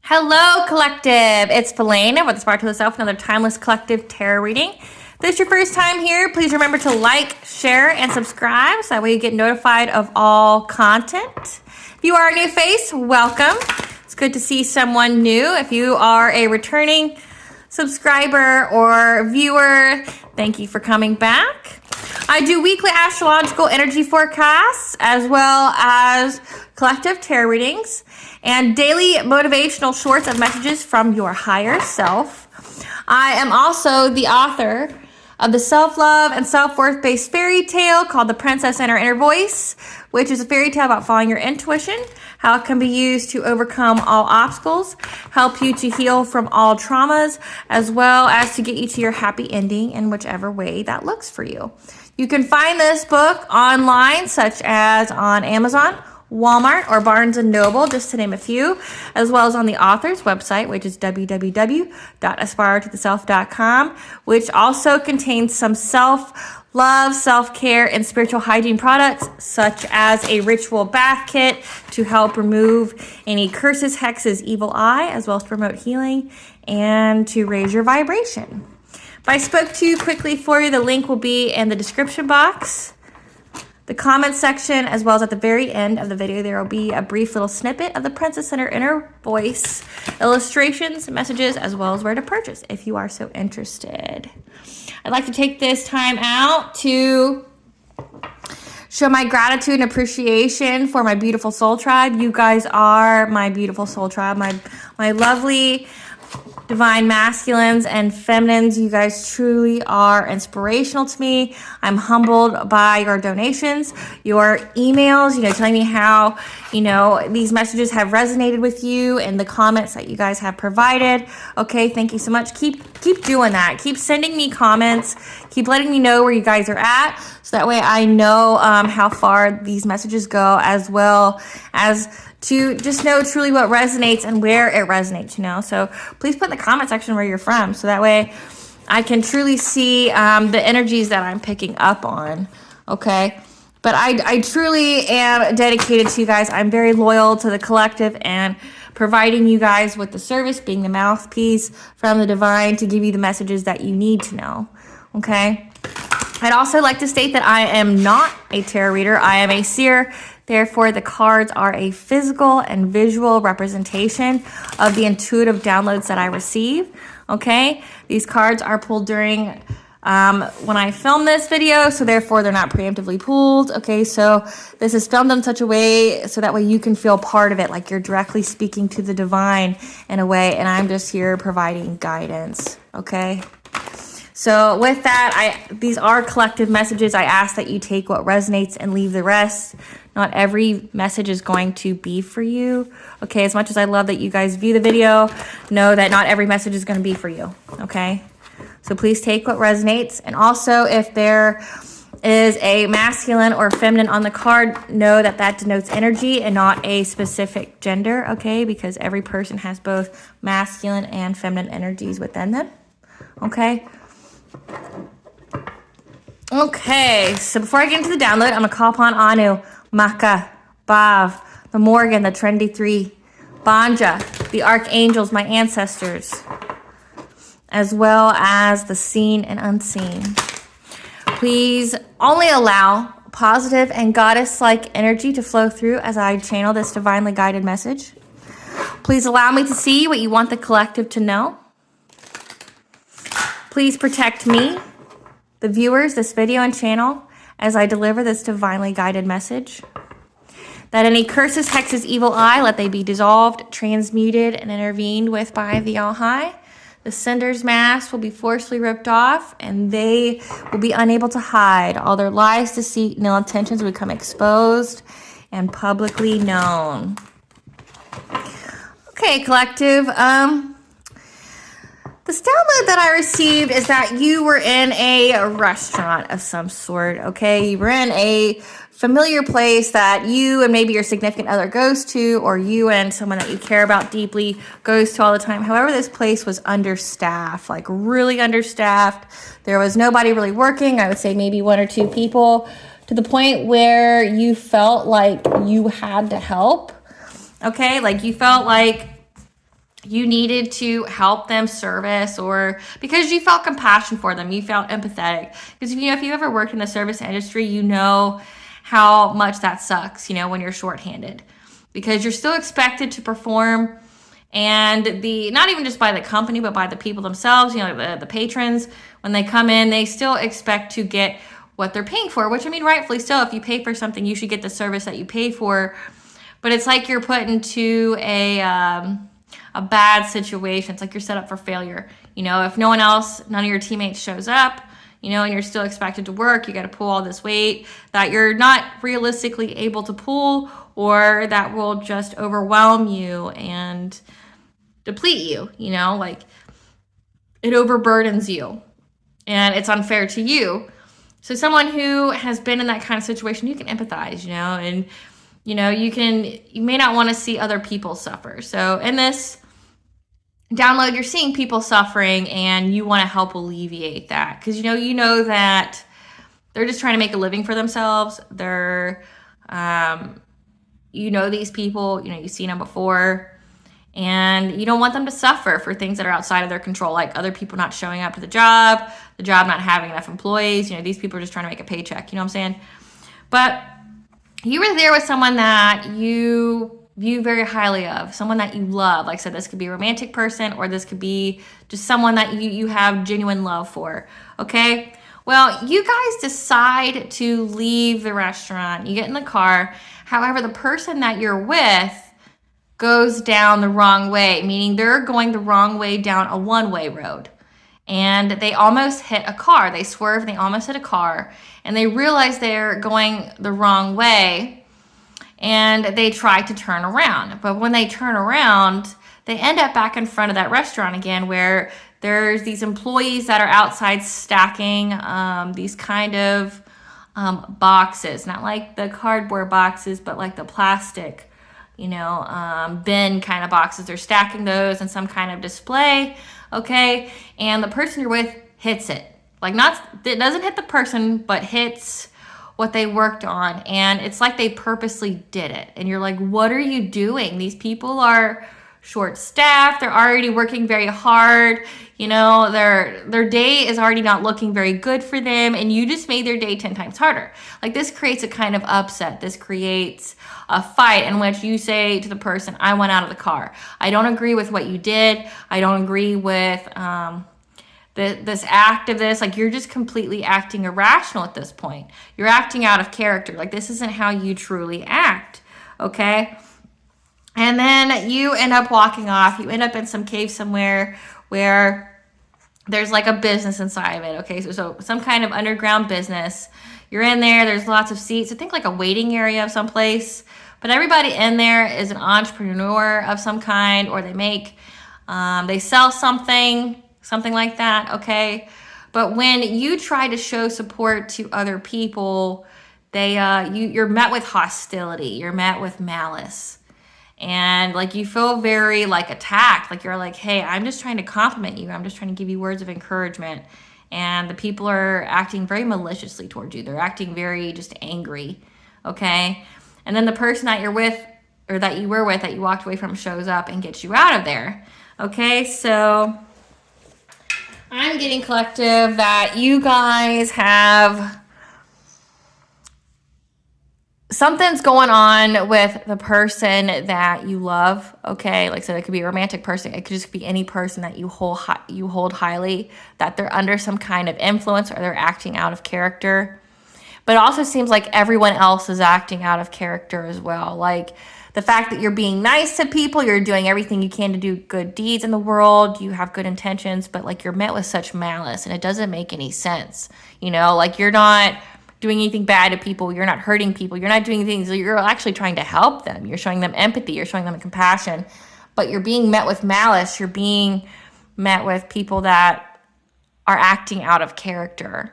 Hello, collective. It's Felane with Aspiraltotheself, Self, another timeless collective tarot reading. If this is your first time here, please remember to like, share, and subscribe so that way you get notified of all content. If you are a new face, welcome. It's good to see someone new. If you are a returning subscriber or viewer, thank you for coming back. I do weekly astrological energy forecasts as well as collective tarot readings and daily motivational shorts of messages from your higher self. I am also the author of the self-love and self-worth based fairy tale called The Princess and Her Inner Voice, which is a fairy tale about following your intuition, how it can be used to overcome all obstacles, help you to heal from all traumas, as well as to get you to your happy ending in whichever way that looks for you. You can find this book online, such as on Amazon, Walmart, or Barnes & Noble, just to name a few, as well as on the author's website, which is www.aspiraltotheself.com, which also contains some self-love, self-care, and spiritual hygiene products, such as a ritual bath kit to help remove any curses, hexes, evil eye, as well as promote healing and to raise your vibration. If I spoke too quickly for you, the link will be in the description box, the comment section, as well as at the very end of the video. There will be a brief little snippet of the Princess and Her Inner Voice, illustrations, messages, as well as where to purchase if you are so interested. I'd like to take this time out to show my gratitude and appreciation for my beautiful soul tribe. You guys are my beautiful soul tribe, my lovely divine masculines and feminines. You guys truly are inspirational to me. I'm humbled by your donations, your emails, telling me how, these messages have resonated with you and the comments that you guys have provided. Okay, thank you so much. Keep doing that. Keep sending me comments. Keep letting me know where you guys are at, so that way I know how far these messages go, as well as to just know truly what resonates and where it resonates, So please put in the comment section where you're from, so that way I can truly see the energies that I'm picking up on, okay? But I truly am dedicated to you guys. I'm very loyal to the collective and providing you guys with the service, being the mouthpiece from the divine to give you the messages that you need to know, okay? I'd also like to state that I am not a tarot reader. I am a seer. Therefore, the cards are a physical and visual representation of the intuitive downloads that I receive, okay? These cards are pulled during when I film this video, so therefore they're not preemptively pulled, okay? So this is filmed in such a way so that way you can feel part of it, like you're directly speaking to the divine in a way, and I'm just here providing guidance, okay? So with that, these are collective messages. I ask that you take what resonates and leave the rest. Not every message is going to be for you. Okay, as much as I love that you guys view the video, know that not every message is going to be for you. Okay, so please take what resonates. And also, if there is a masculine or feminine on the card, know that that denotes energy and not a specific gender. Okay, because every person has both masculine and feminine energies within them. Okay. Okay, so before I get into the download, I'm going to call upon Anu, Maka, Bav, the Morgan, the Trendy Three, Banja, the Archangels, my ancestors, as well as the seen and unseen. Please only allow positive and goddess-like energy to flow through as I channel this divinely guided message. Please allow me to see what you want the collective to know. Please protect me, the viewers, this video and channel, as I deliver this divinely guided message. That any curses, hexes, evil eye, let they be dissolved, transmuted, and intervened with by the All-High. The sender's mask will be forcefully ripped off, and they will be unable to hide. All their lies, deceit, and ill intentions will become exposed and publicly known. Okay, collective. This download that I received is that you were in a restaurant of some sort, okay? You were in a familiar place that you and maybe your significant other goes to, or you and someone that you care about deeply goes to all the time. However, this place was understaffed, like really understaffed. There was nobody really working. I would say maybe one or two people, to the point where you felt like you had to help, okay? Like you felt like you needed to help them service, or because you felt compassion for them, you felt empathetic. Because if you ever worked in the service industry, you know how much that sucks, when you're shorthanded, because you're still expected to perform, and not even just by the company, but by the people themselves, the patrons, when they come in, they still expect to get what they're paying for, which, rightfully so. If you pay for something, you should get the service that you paid for. But it's like you're put into a bad situation. It's like you're set up for failure. If none of your teammates shows up, and you're still expected to work, you got to pull all this weight that you're not realistically able to pull, or that will just overwhelm you and deplete you, like it overburdens you and it's unfair to you. So someone who has been in that kind of situation, you can empathize, and you may not want to see other people suffer. So in this download, you're seeing people suffering and you want to help alleviate that, because you know that they're just trying to make a living for themselves. They're these people, you've seen them before, and you don't want them to suffer for things that are outside of their control, like other people not showing up to the job not having enough employees. These people are just trying to make a paycheck, you know what I'm saying? But you were there with someone that you view very highly of, someone that you love. Like I said, this could be a romantic person, or this could be just someone that you have genuine love for, okay? Well, you guys decide to leave the restaurant. You get in the car. However, the person that you're with goes down the wrong way, meaning they're going the wrong way down a one-way road. And they almost hit a car. They swerve, they almost hit a car, and they realize they're going the wrong way, and they try to turn around. But when they turn around, they end up back in front of that restaurant again, where there's these employees that are outside stacking these kind of boxes, not like the cardboard boxes, but like the plastic, bin kind of boxes. They're stacking those in some kind of display, okay? And the person you're with hits it. It doesn't hit the person, but hits what they worked on. And it's like they purposely did it. And you're like, what are you doing? These people are short-staffed. They're already working very hard. Their day is already not looking very good for them, and you just made their day 10 times harder. This creates a kind of upset. This creates a fight in which you say to the person, I want out of the car. I don't agree with what you did. I don't agree with this act of this. You're just completely acting irrational at this point. You're acting out of character. This isn't how you truly act, okay? And then you end up walking off. You end up in some cave somewhere where there's a business inside of it, okay? So some kind of underground business. You're in there. There's lots of seats. I think a waiting area of some place. But everybody in there is an entrepreneur of some kind, or they sell something like that, okay? But when you try to show support to other people, you're met with hostility. You're met with malice. And you feel very attacked. You're like, hey, I'm just trying to compliment you. I'm just trying to give you words of encouragement. And the people are acting very maliciously towards you. They're acting very just angry, okay? And then the person that you're with, or that you were with, that you walked away from, shows up and gets you out of there, okay? So I'm getting collective that you guys have something's going on with the person that you love, okay? Like I said, it could be a romantic person. It could just be any person that you hold highly, that they're under some kind of influence, or they're acting out of character. But it also seems like everyone else is acting out of character as well. The fact that you're being nice to people, you're doing everything you can to do good deeds in the world, you have good intentions, but you're met with such malice, and it doesn't make any sense. You're not doing anything bad to people, you're not hurting people, you're not doing things, you're actually trying to help them, you're showing them empathy, you're showing them compassion, but you're being met with malice, you're being met with people that are acting out of character,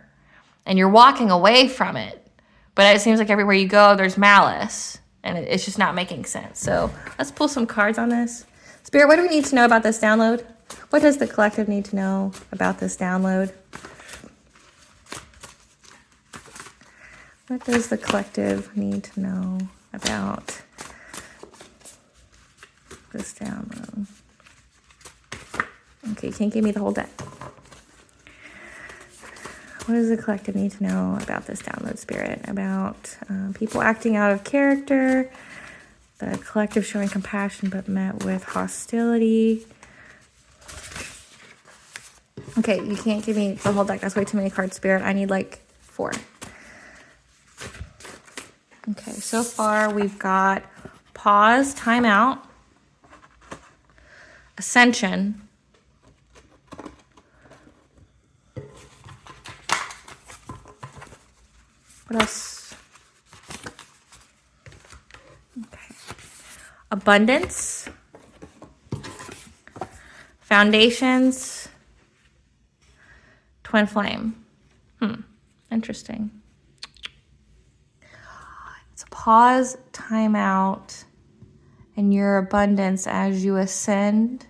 and you're walking away from it. But it seems like everywhere you go, there's malice, and it's just not making sense. So let's pull some cards on this. Spirit, what do we need to know about this download? What does the collective need to know about this download? What does the collective need to know about this download? Okay, you can't give me the whole deck. What does the collective need to know about this download, Spirit? About people acting out of character, the collective showing compassion but met with hostility. Okay, you can't give me the whole deck. That's way too many cards, Spirit. I need like 4. Okay, so far we've got pause, timeout, ascension, what else? Okay, abundance, foundations, twin flame. Interesting. It's a pause, timeout, and your abundance as you ascend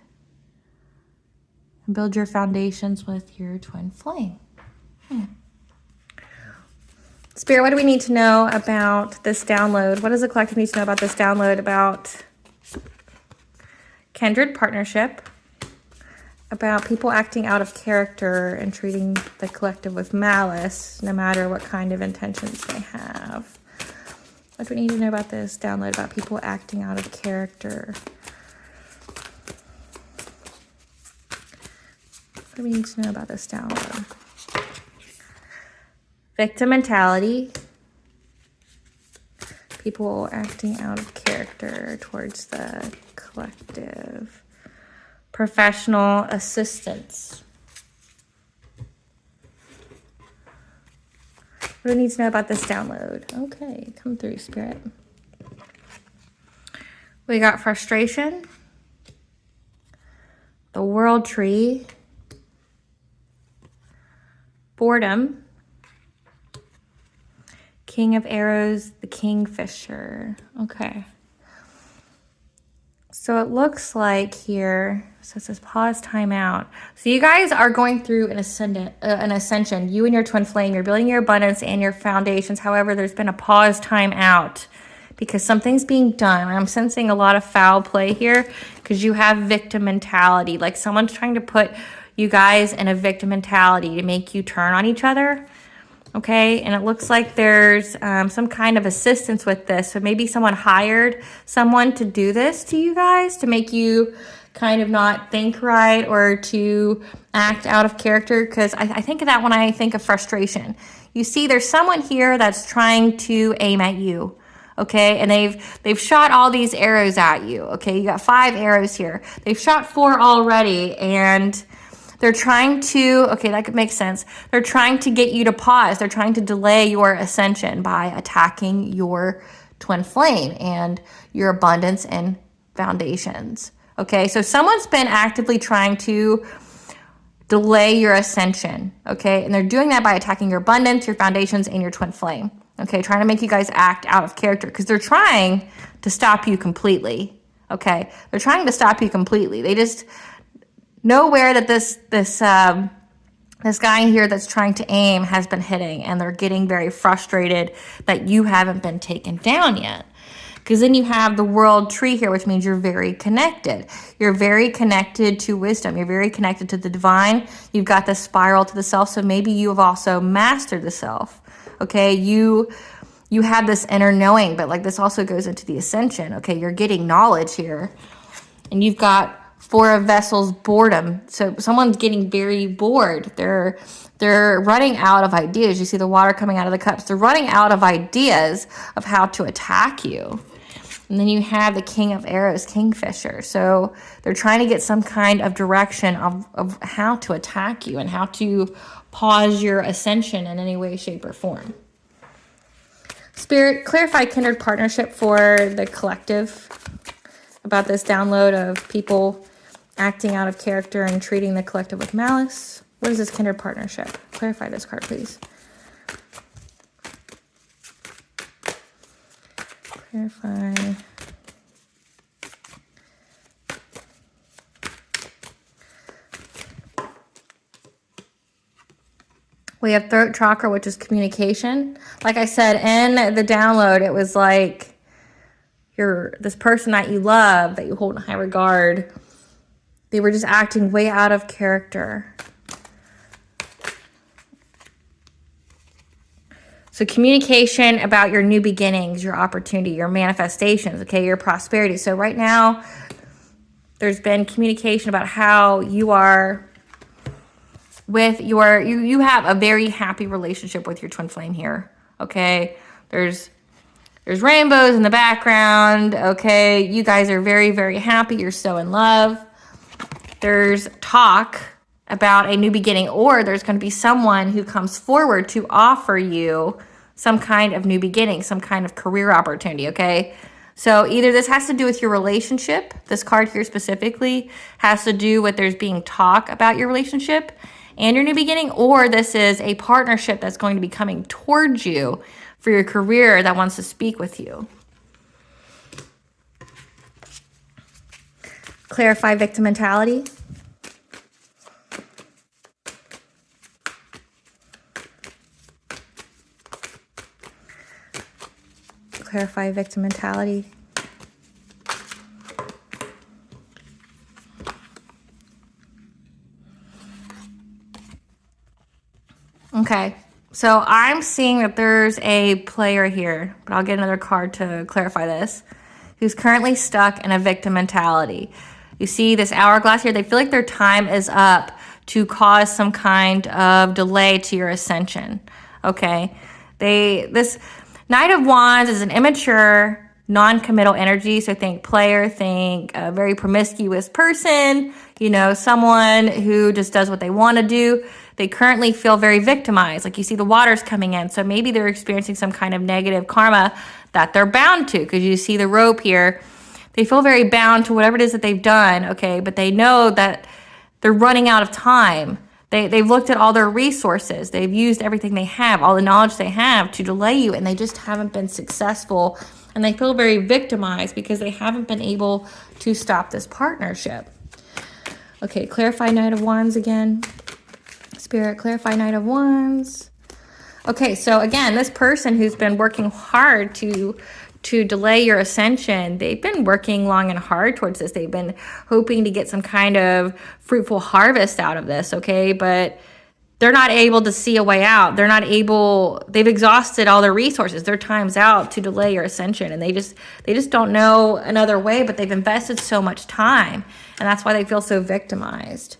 and build your foundations with your twin flame. Spirit, what do we need to know about this download? What does the collective need to know about this download? About kindred partnership, about people acting out of character and treating the collective with malice, no matter what kind of intentions they have. What do we need to know about this download, about people acting out of character? What do we need to know about this download? Victim mentality. People acting out of character towards the collective. Professional assistance. What do we need to know about this download? Okay, come through, Spirit. We got frustration, the world tree, boredom, King of Arrows, the Kingfisher. Okay. So it looks like here, so it says pause, time out. So you guys are going through an ascension. You and your twin flame, you're building your abundance and your foundations. However, there's been a pause, time out because something's being done. I'm sensing a lot of foul play here because you have victim mentality. Like someone's trying to put you guys in a victim mentality to make you turn on each other. Okay, and it looks like there's some kind of assistance with this. So maybe someone hired someone to do this to you guys, to make you kind of not think right or to act out of character. Because I think of that when I think of frustration. You see, there's someone here that's trying to aim at you. Okay, and they've shot all these arrows at you. Okay, you got 5 arrows here. They've shot 4 already, and they're trying to, okay, that could make sense. They're trying to get you to pause. They're trying to delay your ascension by attacking your twin flame and your abundance and foundations. Okay, so someone's been actively trying to delay your ascension. Okay, and they're doing that by attacking your abundance, your foundations, and your twin flame. Okay, trying to make you guys act out of character because they're trying to stop you completely. Okay, they're trying to stop you completely. They just nowhere that this guy here that's trying to aim has been hitting, and they're getting very frustrated that you haven't been taken down yet. Because then you have the world tree here, which means you're very connected. You're very connected to wisdom. You're very connected to the divine. You've got the spiral to the self, so maybe you have also mastered the self. Okay, you have this inner knowing, but like this also goes into the ascension. Okay, you're getting knowledge here, and you've got 4 of Vessels, boredom. So someone's getting very bored. They're running out of ideas. You see the water coming out of the cups. They're running out of ideas of how to attack you. And then you have the King of Arrows, Kingfisher. So they're trying to get some kind of direction of how to attack you and how to pause your ascension in any way, shape, or form. Spirit, clarify kindred partnership for the collective about this download of people acting out of character and treating the collective with malice. What is this kindred partnership? Clarify this card, please. Clarify. We have throat chakra, which is communication. Like I said, in the download, it was like this person that you love, that you hold in high regard, They were just acting way out of character. So communication about your new beginnings, your opportunity, your manifestations, okay, your prosperity. So right now, there's been communication about how you are with you have a very happy relationship with your twin flame here, okay? There's rainbows in the background, okay? You guys are very, very happy. You're so in love. There's talk about a new beginning, or there's going to be someone who comes forward to offer you some kind of new beginning, some kind of career opportunity, okay? So either this has to do with your relationship, this card here specifically has to do with there's being talk about your relationship and your new beginning, or this is a partnership that's going to be coming towards you for your career that wants to speak with you. Clarify victim mentality. Clarify victim mentality. Okay, so I'm seeing that there's a player here, but I'll get another card to clarify this, who's currently stuck in a victim mentality. You see this hourglass here, they feel like their time is up to cause some kind of delay to your ascension, okay? This Knight of Wands is an immature, non-committal energy, so think player, think a very promiscuous person, you know, someone who just does what they want to do. They currently feel very victimized. Like you see the water's coming in. So maybe they're experiencing some kind of negative karma that they're bound to, because you see the rope here. They feel very bound to whatever it is that they've done, okay? But they know that they're running out of time. They've looked at all their resources. They've used everything they have, all the knowledge they have to delay you, and they just haven't been successful. And they feel very victimized because they haven't been able to stop this partnership. Okay, clarify Knight of Wands again. Spirit, clarify Knight of Wands. Okay, so again, this person who's been working hard to delay your ascension, they've been working long and hard towards this. They've been hoping to get some kind of fruitful harvest out of this, okay? But they're not able to see a way out. They've exhausted all their resources. Their time's out to delay your ascension, and they just don't know another way, but they've invested so much time, and that's why they feel so victimized.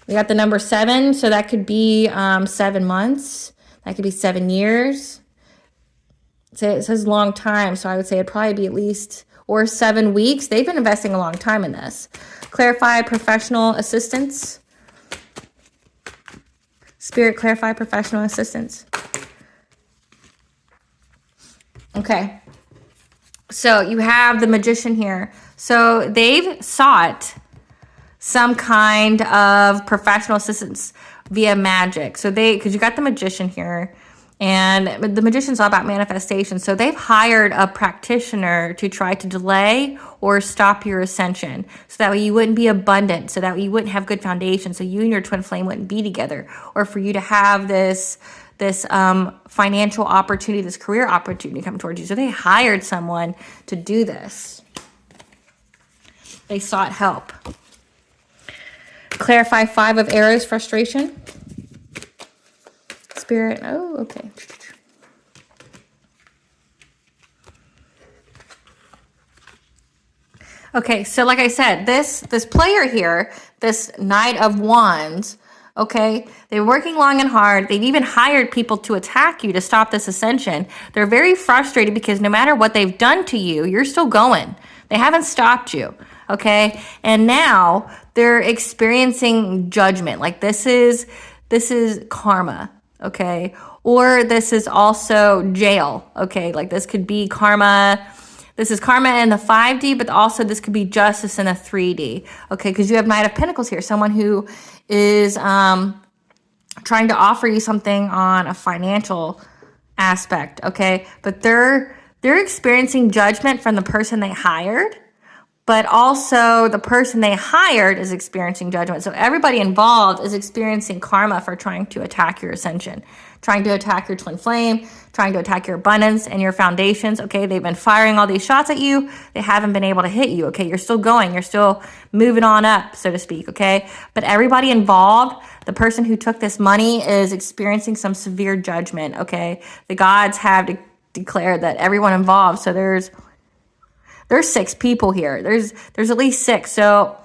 We got the number 7, so that could be 7 months. That could be 7 years. It says long time, so I would say it'd probably be at least, or 7 weeks. They've been investing a long time in this. Clarify professional assistance. Spirit, clarify professional assistance. Okay. So you have the Magician here. So they've sought some kind of professional assistance via magic. So because you got the Magician here, and the Magician's all about manifestation. So they've hired a practitioner to try to delay or stop your ascension, so that way you wouldn't be abundant, so that way you wouldn't have good foundation, so you and your twin flame wouldn't be together, or for you to have this financial opportunity, this career opportunity come towards you. So they hired someone to do this. They sought help. Clarify 5 of Arrows, frustration. Spirit, oh, okay. Okay, so like I said, this player here, this Knight of Wands, okay, they're working long and hard. They've even hired people to attack you to stop this ascension. They're very frustrated because no matter what they've done to you, you're still going. They haven't stopped you, okay? And now they're experiencing judgment. Like this is karma, okay? Or this is also jail, okay? Like this could be karma. This is karma in the 5D, but also this could be justice in the 3D, okay? Because you have Knight of Pentacles here, someone who is trying to offer you something on a financial aspect, okay? But they're experiencing judgment from the person they hired, but also the person they hired is experiencing judgment. So everybody involved is experiencing karma for trying to attack your ascension, trying to attack your twin flame, trying to attack your abundance and your foundations. Okay, they've been firing all these shots at you. They haven't been able to hit you. Okay, you're still going. You're still moving on up, so to speak. Okay, but everybody involved, the person who took this money is experiencing some severe judgment. Okay, the gods have declared that everyone involved. So there's 6 people here. There's at least 6. So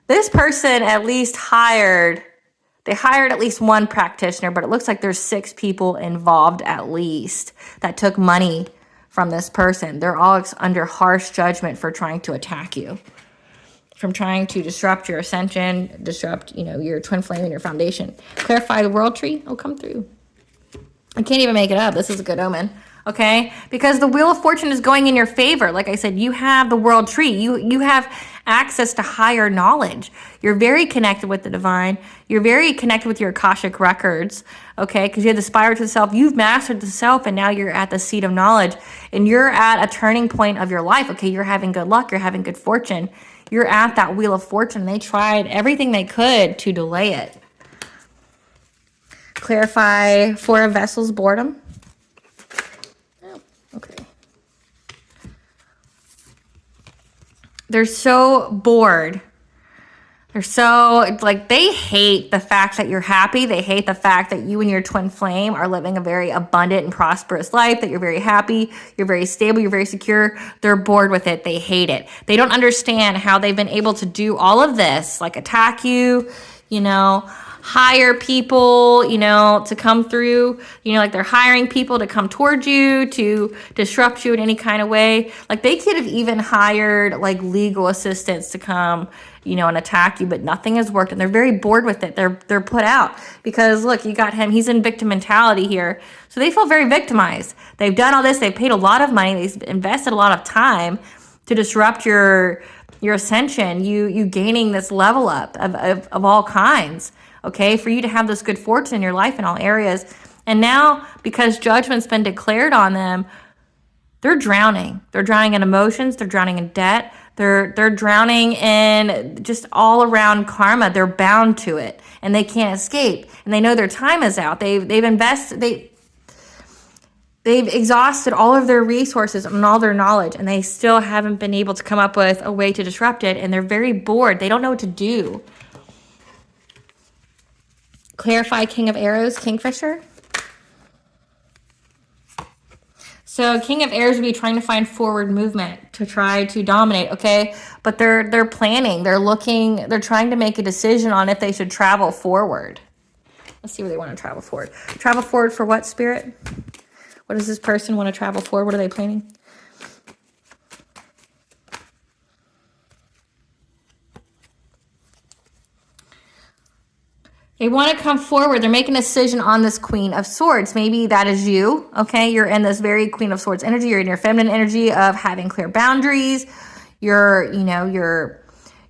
this person at least hired at least one practitioner, but it looks like there's 6 people involved at least that took money from this person. They're all under harsh judgment for trying to attack you, from trying to disrupt your ascension, disrupt, your twin flame and your foundation. Clarify the world tree. Oh, come through. I can't even make it up. This is a good omen. Okay, because the wheel of fortune is going in your favor. Like I said, you have the world tree. You have access to higher knowledge. You're very connected with the divine. You're very connected with your Akashic records. Okay, because you have the spiral to the self. You've mastered the self, and now you're at the seat of knowledge, and you're at a turning point of your life. Okay, you're having good luck. You're having good fortune. You're at that wheel of fortune. They tried everything they could to delay it. Clarify 4 of vessels boredom. Okay. They're so bored. They're so, they hate the fact that you're happy. They hate the fact that you and your twin flame are living a very abundant and prosperous life, that you're very happy, you're very stable, you're very secure. They're bored with it. They hate it. They don't understand how they've been able to do all of this, like attack you, hire people, to come through, like they're hiring people to come towards you, to disrupt you in any kind of way. Like they could have even hired legal assistants to come, and attack you, but nothing has worked. And they're very bored with it. They're put out because look, you got him. He's in victim mentality here. So they feel very victimized. They've done all this. They've paid a lot of money. They've invested a lot of time to disrupt your ascension, you gaining this level up of all kinds. Okay, for you to have this good fortune in your life in all areas. And now, because judgment's been declared on them, they're drowning. They're drowning in emotions. They're drowning in debt. They're drowning in just all around karma. They're bound to it, and they can't escape. And they know their time is out. They've exhausted all of their resources and all their knowledge, and they still haven't been able to come up with a way to disrupt it. And they're very bored. They don't know what to do. Clarify King of Arrows, Kingfisher. So King of Arrows would be trying to find forward movement to try to dominate, okay? But they're planning, they're trying to make a decision on if they should travel forward. Let's see where they want to travel forward. Travel forward for what, Spirit? What does this person want to travel forward? What are they planning? They want to come forward. They're making a decision on this Queen of Swords. Maybe that is you, okay? You're in this very Queen of Swords energy. You're in your feminine energy of having clear boundaries. You're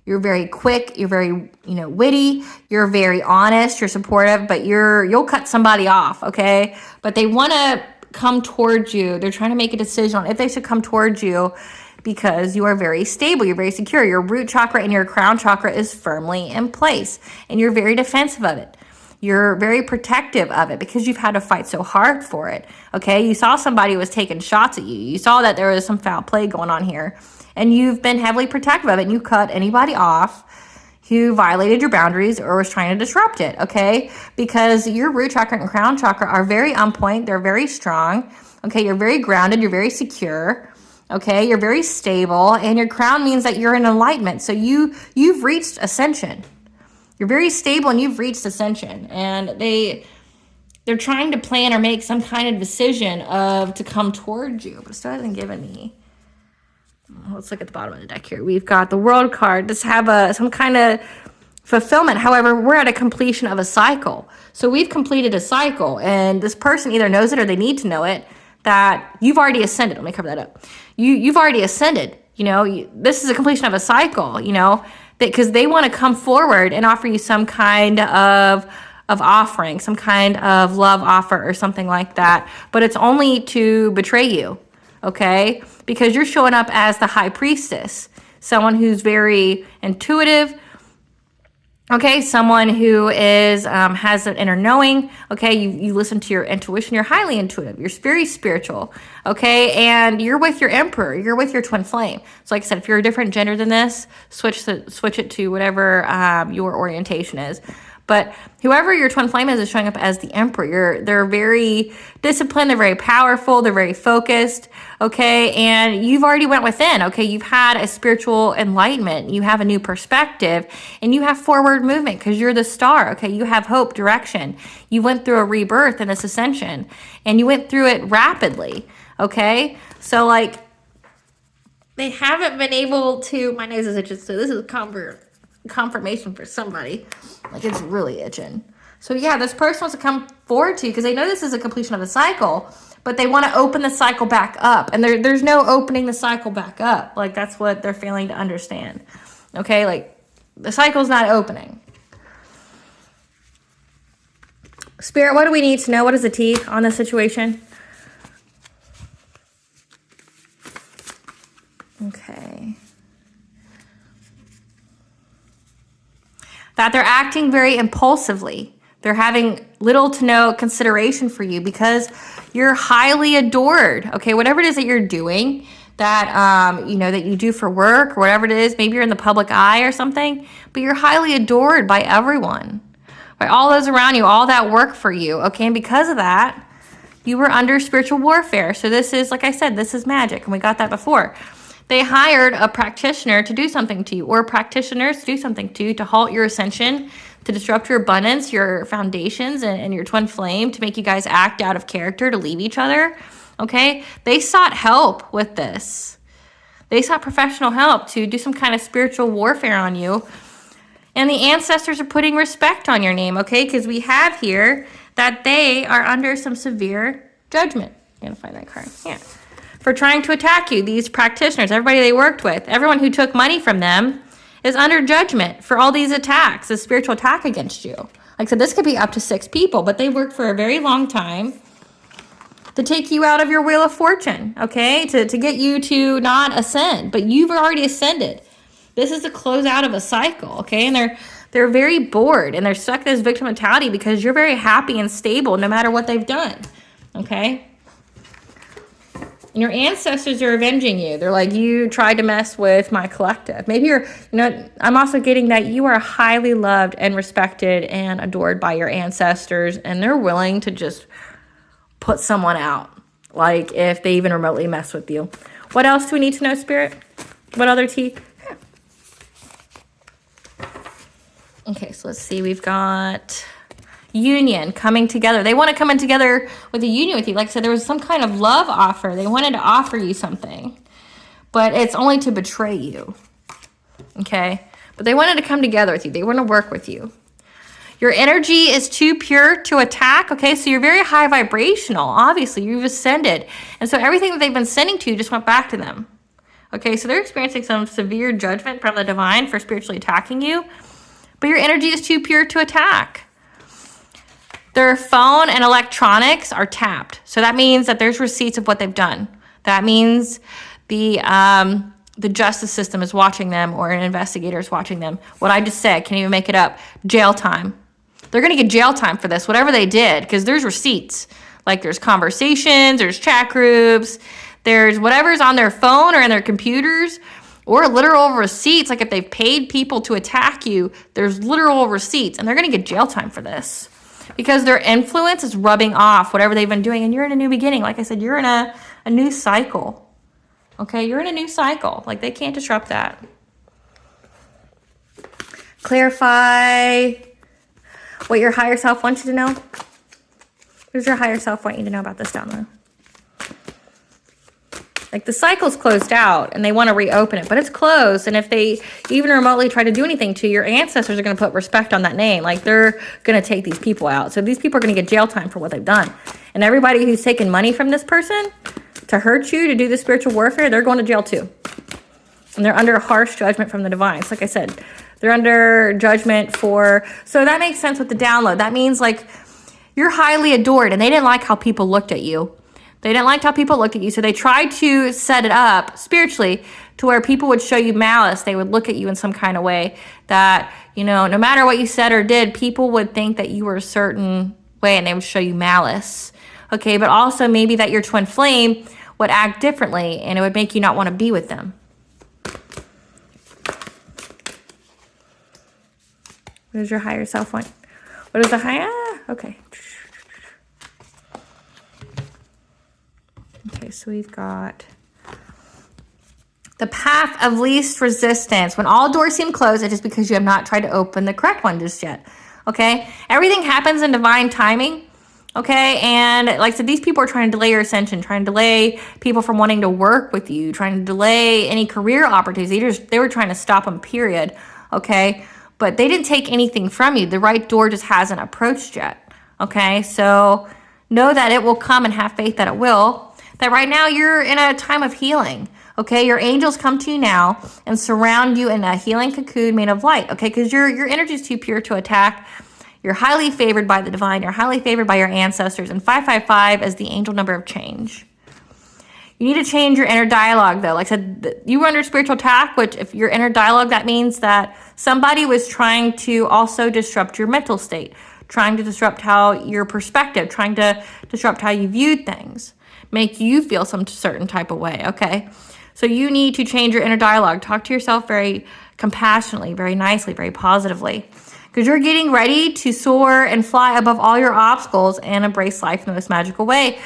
very quick. You're very, witty. You're very honest. You're supportive, but you'll cut somebody off, okay? But they want to come towards you. They're trying to make a decision on if they should come towards you, because you are very stable, you're very secure. Your root chakra and your crown chakra is firmly in place, and you're very defensive of it. You're very protective of it because you've had to fight so hard for it, okay? You saw somebody was taking shots at you. You saw that there was some foul play going on here, and you've been heavily protective of it, and you cut anybody off who violated your boundaries or was trying to disrupt it, okay? Because your root chakra and crown chakra are very on point. They're very strong, okay? You're very grounded. You're very secure. Okay, you're very stable, and your crown means that you're in enlightenment. So you've reached ascension. You're very stable, and you've reached ascension. And they're trying to plan or make some kind of decision to come towards you, but it still hasn't given me. Let's look at the bottom of the deck here. We've got the World card. Just have some kind of fulfillment. However, we're at a completion of a cycle. So we've completed a cycle, and this person either knows it or they need to know it, that you've already ascended. Let me cover that up. You've already ascended. This is a completion of a cycle, because they want to come forward and offer you some kind of offering, some kind of love offer or something like that. But it's only to betray you, okay? Because you're showing up as the high priestess. someone who's very intuitive, okay, someone who is has an inner knowing, okay, you listen to your intuition, you're highly intuitive, you're very spiritual, okay, and you're with your emperor, you're with your twin flame. So like I said, if you're a different gender than this, switch it to whatever your orientation is. But whoever your twin flame is showing up as the emperor. They're very disciplined, they're very powerful, they're very focused, okay? And you've already went within, okay? You've had a spiritual enlightenment, you have a new perspective, and you have forward movement because you're the star, okay? You have hope, direction. You went through a rebirth and this ascension, and you went through it rapidly, okay? So like, they haven't been able to, my nose is itching, so this is confirmation for somebody. Like, it's really itching. So yeah, this person wants to come forward to you because they know this is a completion of a cycle, but they want to open the cycle back up, and there's no opening the cycle back up. Like, that's what they're failing to understand. Okay, like, the cycle's not opening. Spirit, what do we need to know? What is the T on this situation? Okay. That they're acting very impulsively. They're having little to no consideration for you because you're highly adored. Okay, whatever it is that you're doing, that that you do for work or whatever it is, maybe you're in the public eye or something, but you're highly adored by everyone, by all those around you, all that work for you. Okay, and because of that, you were under spiritual warfare. So this is, like I said, this is magic, and we got that before. They hired a practitioner to do something to you, or practitioners to do something to you, to halt your ascension, to disrupt your abundance, your foundations, and your twin flame, to make you guys act out of character, to leave each other, okay? They sought help with this. They sought professional help to do some kind of spiritual warfare on you. And the ancestors are putting respect on your name, okay? Because we have here that they are under some severe judgment. I'm going to find that card. Yeah. For trying to attack you, these practitioners, everybody they worked with, everyone who took money from them is under judgment for all these attacks, this spiritual attack against you. Like I said, this could be up to 6 people, but they worked for a very long time to take you out of your wheel of fortune, okay? To get you to not ascend, but you've already ascended. This is the close out of a cycle, okay? And they're very bored, and they're stuck in this victim mentality because you're very happy and stable no matter what they've done, okay? And your ancestors are avenging you. They're like, you tried to mess with my collective. Maybe I'm also getting that you are highly loved and respected and adored by your ancestors, and they're willing to just put someone out, like if they even remotely mess with you. What else do we need to know, Spirit? What other T? Okay, so let's see. We've got union, coming together. They want to come in together with a union with you. Like I said, there was some kind of love offer. They wanted to offer you something, but it's only to betray you. Okay? But they wanted to come together with you. They want to work with you. Your energy is too pure to attack. Okay? So you're very high vibrational. Obviously, you've ascended. And so everything that they've been sending to you just went back to them. Okay? So they're experiencing some severe judgment from the divine for spiritually attacking you. But your energy is too pure to attack. Their phone and electronics are tapped. So that means that there's receipts of what they've done. That means the justice system is watching them, or an investigator is watching them. What I just said, can't even make it up. Jail time. They're going to get jail time for this, whatever they did, because there's receipts. Like there's conversations, there's chat groups, there's whatever's on their phone or in their computers, or literal receipts. Like if they've paid people to attack you, there's literal receipts, and they're going to get jail time for this. Because their influence is rubbing off whatever they've been doing. And you're in a new beginning. Like I said, you're in a new cycle. Okay, you're in a new cycle. Like, they can't disrupt that. Clarify what your higher self wants you to know. What does your higher self want you to know about this download? Like, the cycle's closed out, and they want to reopen it, but it's closed. And if they even remotely try to do anything to you, your ancestors are going to put respect on that name. Like, they're going to take these people out. So these people are going to get jail time for what they've done. And everybody who's taken money from this person to hurt you, to do the spiritual warfare, they're going to jail too. And they're under harsh judgment from the divines. Like I said, they're under judgment for... So that makes sense with the download. That means, like, you're highly adored, and they didn't like how people looked at you. They didn't like how people looked at you, so they tried to set it up spiritually to where people would show you malice. They would look at you in some kind of way that, you know, no matter what you said or did, people would think that you were a certain way and they would show you malice. Okay, but also maybe that your twin flame would act differently and it would make you not want to be with them. What does your higher self want? What is the higher? Okay. Okay, so we've got the path of least resistance. When all doors seem closed, it's just because you have not tried to open the correct one just yet. Okay? Everything happens in divine timing. Okay? And like I said, these people are trying to delay your ascension, trying to delay people from wanting to work with you, trying to delay any career opportunities. They were trying to stop them, period. Okay? But they didn't take anything from you. The right door just hasn't approached yet. Okay? So know that it will come and have faith that it will. That right now you're in a time of healing. Okay? Your angels come to you now and surround you in a healing cocoon made of light. Okay? Because your energy is too pure to attack. You're highly favored by the divine. You're highly favored by your ancestors. And 555 is the angel number of change. You need to change your inner dialogue, though. Like I said, you were under spiritual attack, which if your inner dialogue, that means that somebody was trying to also disrupt your mental state, trying to disrupt how your perspective, trying to disrupt how you viewed things, make you feel some certain type of way, okay? So you need to change your inner dialogue. Talk to yourself very compassionately, very nicely, very positively, because you're getting ready to soar and fly above all your obstacles and embrace life in the most magical way.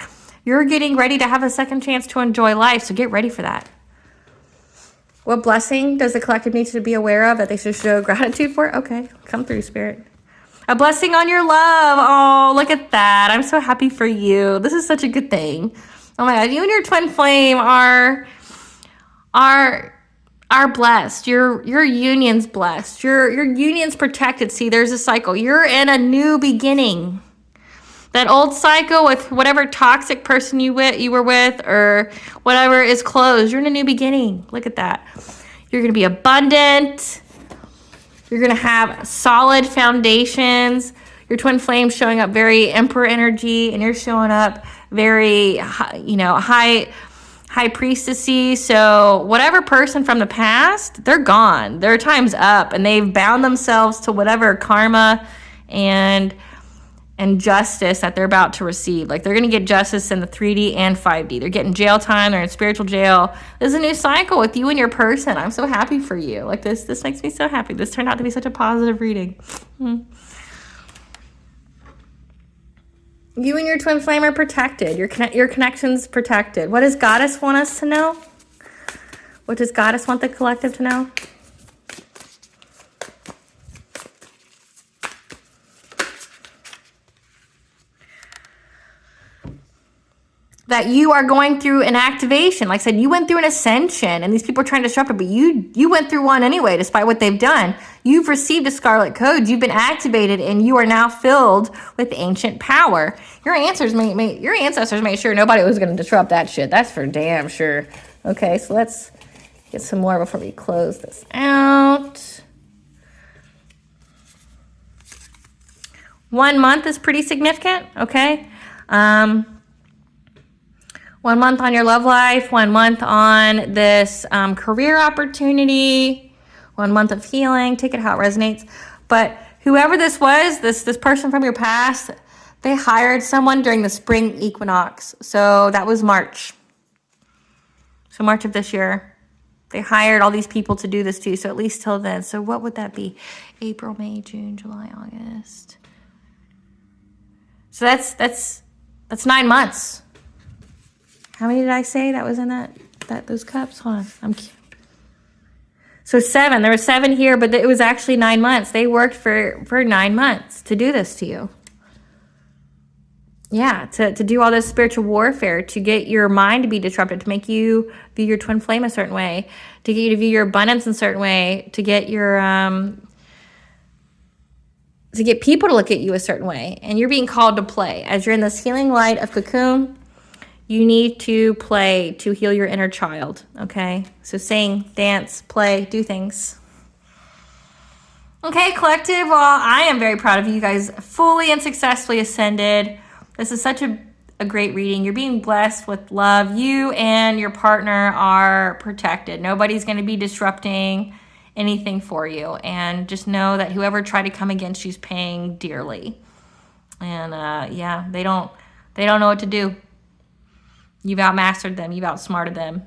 You're getting ready to have a second chance to enjoy life, so get ready for that. What blessing does the collective need to be aware of that they should show gratitude for? Okay, come through, Spirit. A blessing on your love. Oh, look at that. I'm so happy for you. This is such a good thing. Oh my God, you and your twin flame are blessed. Your union's blessed. Your union's protected. See, there's a cycle. You're in a new beginning. That old cycle with whatever toxic person you were with or whatever is closed. You're in a new beginning. Look at that. You're going to be abundant. You're going to have solid foundations. Your twin flame showing up very emperor energy, and you're showing up very, high priestessy. So whatever person from the past, they're gone. Their time's up, and they've bound themselves to whatever karma and justice that they're about to receive. Like, they're going to get justice in the 3D and 5D. They're getting jail time. They're in spiritual jail. This is a new cycle with you and your person. I'm so happy for you. Like, this makes me so happy. This turned out to be such a positive reading. You and your twin flame are protected. Your connection's protected. What does Goddess want us to know? What does Goddess want the collective to know? That you are going through an activation. Like I said, you went through an ascension, and these people are trying to disrupt it, but you went through one anyway, despite what they've done. You've received a scarlet code. You've been activated, and you are now filled with ancient power. Your ancestors made sure nobody was going to disrupt that shit. That's for damn sure. Okay, so let's get some more before we close this out. 1 month is pretty significant, okay? 1 month on your love life, 1 month on this career opportunity, 1 month of healing. Take it how it resonates. But whoever this was, this person from your past, they hired someone during the spring equinox. So that was March. So March of this year. They hired all these people to do this too. So at least till then. So what would that be? April, May, June, July, August. So that's 9 months. How many did I say that was in those cups? Hold on. I'm cute. So 7. There were 7 here, but it was actually 9 months. They worked for 9 months to do this to you. Yeah, to do all this spiritual warfare, to get your mind to be disrupted, to make you view your twin flame a certain way, to get you to view your abundance in a certain way, to get your to get people to look at you a certain way. And you're being called to play. As you're in this healing light of cocoon, you need to play to heal your inner child, okay? So sing, dance, play, do things. Okay, collective, well, I am very proud of you. You guys fully and successfully ascended. This is such a a great reading. You're being blessed with love. You and your partner are protected. Nobody's going to be disrupting anything for you. And just know that whoever tried to come against you is paying dearly. And yeah, they don't know what to do. You've outmastered them. You've outsmarted them.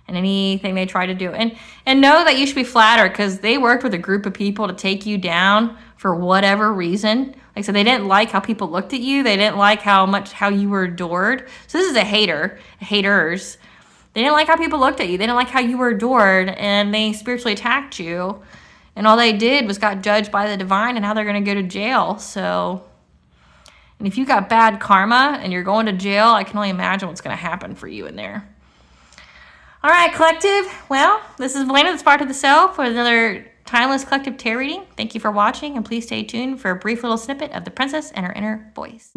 And anything they try to do. And know that you should be flattered because they worked with a group of people to take you down for whatever reason. Like I said, they didn't like how people looked at you. They didn't like how you were adored. So this is a hater, haters. They didn't like how people looked at you. They didn't like how you were adored, and they spiritually attacked you. And all they did was got judged by the divine, and now they're going to go to jail. So, and if you got bad karma and you're going to jail, I can only imagine what's going to happen for you in there. All right, collective. Well, this is Valena, the Spark of the Self, with another timeless collective tarot reading. Thank you for watching, and please stay tuned for a brief little snippet of the princess and her inner voice.